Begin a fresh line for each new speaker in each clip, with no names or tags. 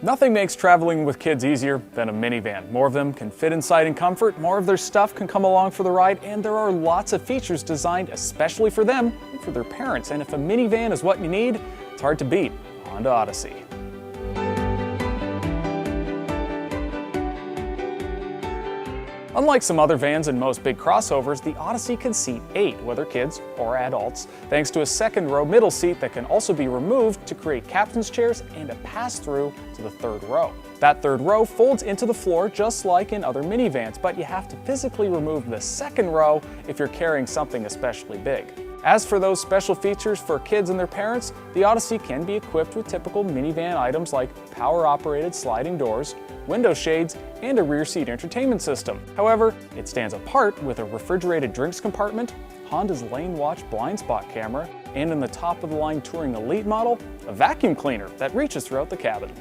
Nothing makes traveling with kids easier than a minivan. More of them can fit inside in comfort, more of their stuff can come along for the ride, and there are lots of features designed especially for them and for their parents. And if a minivan is what you need, it's hard to beat a Honda Odyssey. Unlike some other vans and most big crossovers, the Odyssey can seat 8, whether kids or adults, thanks to a second row middle seat that can also be removed to create captain's chairs and a pass-through to the third row. That third row folds into the floor just like in other minivans, but you have to physically remove the second row if you're carrying something especially big. As for those special features for kids and their parents, the Odyssey can be equipped with typical minivan items like power-operated sliding doors, window shades, and a rear seat entertainment system. However, it stands apart with a refrigerated drinks compartment, Honda's LaneWatch blind spot camera, and in the top-of-the-line Touring Elite model, a vacuum cleaner that reaches throughout the cabin.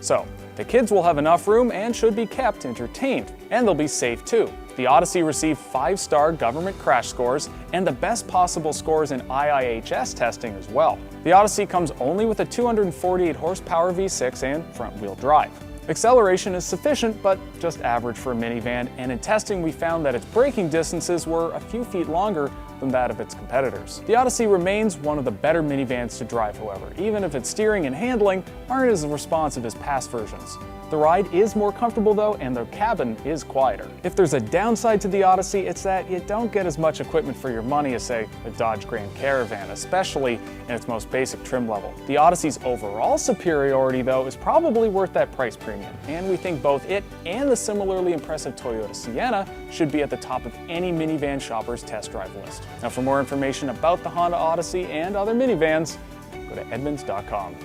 So, the kids will have enough room and should be kept entertained, and they'll be safe too. The Odyssey received 5-star government crash scores and the best possible scores in Iihs testing as well. The Odyssey comes only with a 248 horsepower V6 and front-wheel drive. Acceleration is sufficient, but just average for a minivan, and in testing we found that its braking distances were a few feet longer than that of its competitors. The Odyssey remains one of the better minivans to drive, however, even if its steering and handling aren't as responsive as past versions. The ride is more comfortable though, and the cabin is quieter. If there's a downside to the Odyssey, it's that you don't get as much equipment for your money as, say, a Dodge Grand Caravan, especially in its most basic trim level. The Odyssey's overall superiority though is probably worth that price premium, and we think both it and the similarly impressive Toyota Sienna should be at the top of any minivan shopper's test drive list. Now, for more information about the Honda Odyssey and other minivans, go to Edmunds.com.